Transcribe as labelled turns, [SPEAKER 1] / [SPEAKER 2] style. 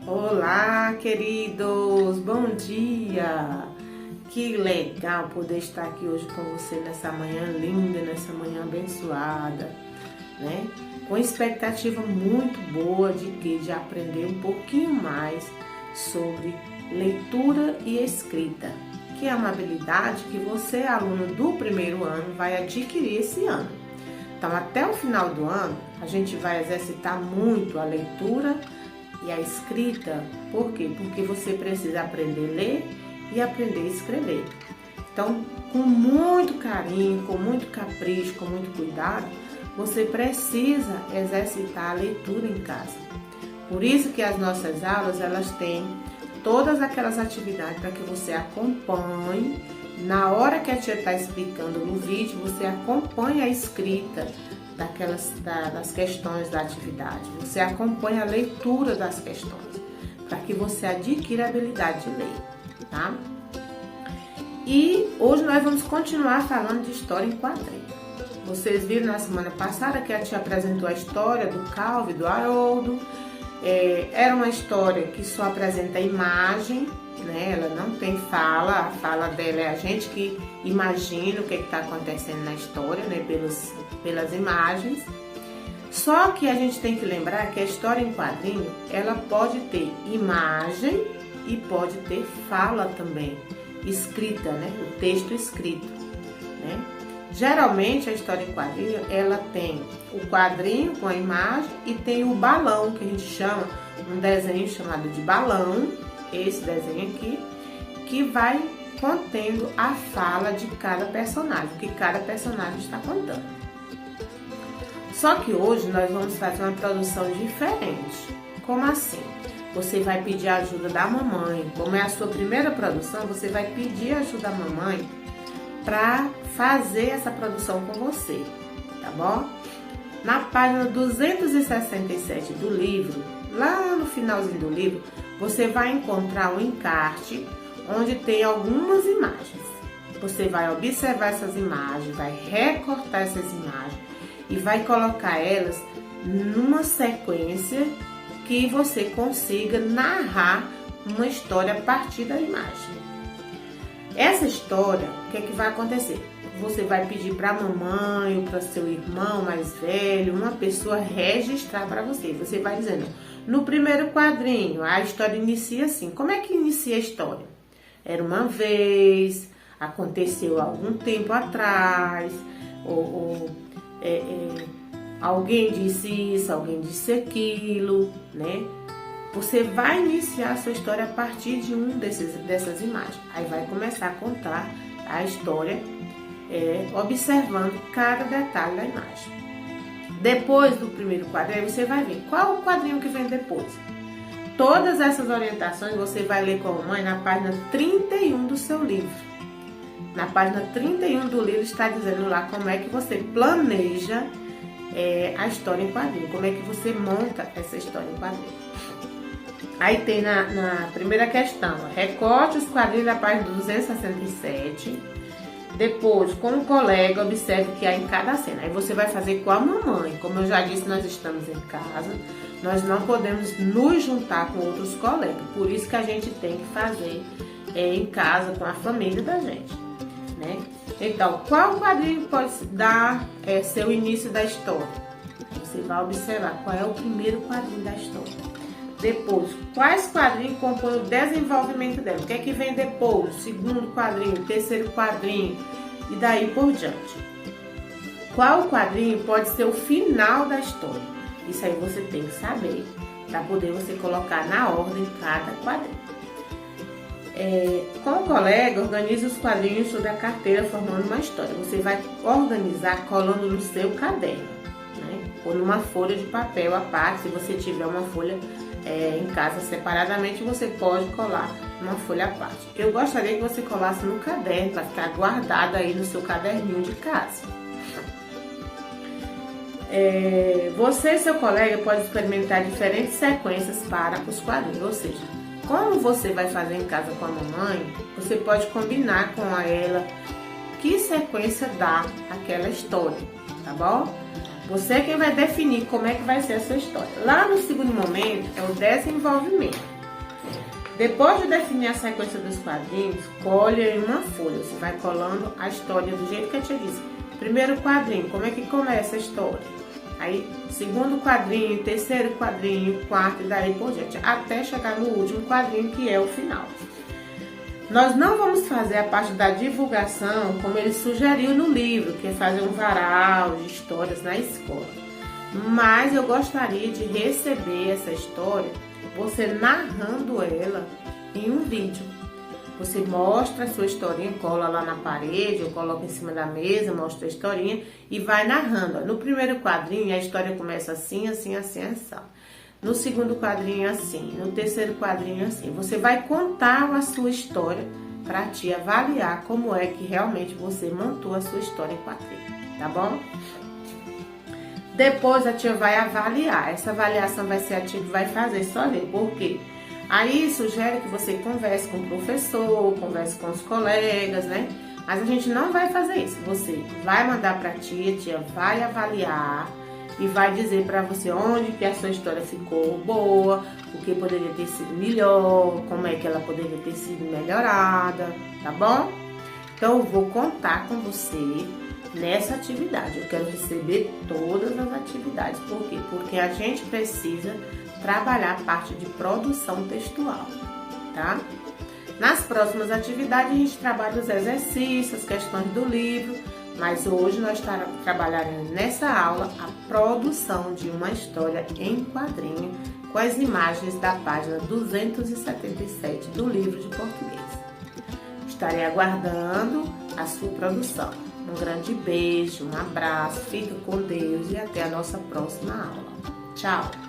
[SPEAKER 1] Olá, queridos! Bom dia! Que legal poder estar aqui hoje com você nessa manhã linda, nessa manhã abençoada, né? Com expectativa muito boa de aprender um pouquinho mais sobre leitura e escrita, que é uma habilidade que você, aluno do primeiro ano, vai adquirir esse ano. Então, até o final do ano, a gente vai exercitar muito a leitura e a escrita. Por quê? Porque você precisa aprender a ler e aprender a escrever. Então, com muito carinho, com muito capricho, com muito cuidado, você precisa exercitar a leitura em casa. Por isso que as nossas aulas, elas têm todas aquelas atividades para que você acompanhe. Na hora que a tia está explicando no vídeo, você acompanha a escrita das questões da atividade. Você acompanha a leitura das questões, para que você adquira a habilidade de ler, tá? E hoje nós vamos continuar falando de história em quadrinho. Vocês viram na semana passada que a tia apresentou a história do Calvo e do Haroldo. Era uma história que só apresenta imagem, né? Ela não tem fala, a fala dela é a gente que imagina o que está acontecendo na história, né? Pelas imagens. Só que a gente tem que lembrar que a história em quadrinho, ela pode ter imagem e pode ter fala também, escrita, né? O texto escrito, né? Geralmente a história em quadrinho, ela tem o quadrinho com a imagem e tem o balão, que a gente chama, um desenho chamado de balão, esse desenho aqui, que vai contendo a fala de cada personagem, o que cada personagem está contando. Só que hoje nós vamos fazer uma produção diferente. Como assim? Você vai pedir a ajuda da mamãe. Como é a sua primeira produção, você vai pedir a ajuda da mamãe para fazer essa produção com você, tá bom? Na página 267 do livro, lá no finalzinho do livro, você vai encontrar um encarte onde tem algumas imagens. Você vai observar essas imagens, vai recortar essas imagens e vai colocar elas numa sequência que você consiga narrar uma história a partir da imagem. Essa história, o que é que vai acontecer? Você vai pedir para a mamãe ou para seu irmão mais velho, uma pessoa registrar para você. Você vai dizendo, no primeiro quadrinho, a história inicia assim. Como é que inicia a história? Era uma vez, aconteceu há algum tempo atrás, alguém disse isso, alguém disse aquilo, né? Você vai iniciar a sua história a partir de dessas imagens. Aí vai começar a contar a história observando cada detalhe da imagem. Depois do primeiro quadrinho, você vai ver qual o quadrinho que vem depois. Todas essas orientações você vai ler com a mãe na página 31 do seu livro. Na página 31 do livro está dizendo lá como é que você planeja a história em quadrinho, como é que você monta essa história em quadrinho. Aí tem na primeira questão, recorte os quadrinhos da página 267. Depois, com um colega, observe o que há em cada cena. Aí você vai fazer com a mamãe. Como eu já disse, nós estamos em casa, nós não podemos nos juntar com outros colegas. Por isso que a gente tem que fazer em casa, com a família da gente, né? Então, qual quadrinho pode dar ser o início da história? Você vai observar qual é o primeiro quadrinho da história. Depois, quais quadrinhos compõem o desenvolvimento dela? O que é que vem depois? Segundo quadrinho, terceiro quadrinho e daí por diante. Qual quadrinho pode ser o final da história? Isso aí você tem que saber, para poder você colocar na ordem cada quadrinho. Com o colega, organize os quadrinhos sobre a carteira formando uma história. Você vai organizar colando no seu caderno, né? Ou numa folha de papel à parte. Se você tiver uma folha em casa separadamente, você pode colar uma folha à parte. Eu gostaria que você colasse no caderno, para ficar guardado aí no seu caderninho de casa. Você e seu colega podem experimentar diferentes sequências para os quadrinhos, ou seja, como você vai fazer em casa com a mamãe, você pode combinar com ela que sequência dá aquela história, tá bom? Você é quem vai definir como é que vai ser a sua história. Lá no segundo momento é o desenvolvimento. Depois de definir a sequência dos quadrinhos, colhe em uma folha. Você vai colando a história do jeito que eu te disse. Primeiro quadrinho, como é que começa a história? Aí, segundo quadrinho, terceiro quadrinho, quarto e daí por diante. Até chegar no último quadrinho, que é o final. Nós não vamos fazer a parte da divulgação como ele sugeriu no livro, que é fazer um varal de histórias na escola. Mas eu gostaria de receber essa história, você narrando ela em um vídeo. Você mostra a sua historinha, cola lá na parede, ou coloca em cima da mesa, mostra a historinha e vai narrando. No primeiro quadrinho, a história começa assim, assim, assim, assim. No segundo quadrinho, assim. No terceiro quadrinho, assim. Você vai contar a sua história para te avaliar como é que realmente você montou a sua história em quadrinho, tá bom? Depois a tia vai avaliar. Essa avaliação vai ser a tia que vai fazer sozinha. Por quê? Aí sugere que você converse com o professor, converse com os colegas, né? Mas a gente não vai fazer isso. Você vai mandar para a tia vai avaliar e vai dizer para você onde que a sua história ficou boa, o que poderia ter sido melhor, como é que ela poderia ter sido melhorada, tá bom? Então eu vou contar com você nessa atividade. Eu quero receber todas as atividades. Por quê? Porque a gente precisa trabalhar a parte de produção textual, tá? Nas próximas atividades a gente trabalha os exercícios, as questões do livro, mas hoje nós trabalharemos nessa aula a produção de uma história em quadrinho com as imagens da página 277 do livro de português. Estarei aguardando a sua produção. Um grande beijo, um abraço, fique com Deus e até a nossa próxima aula. Tchau!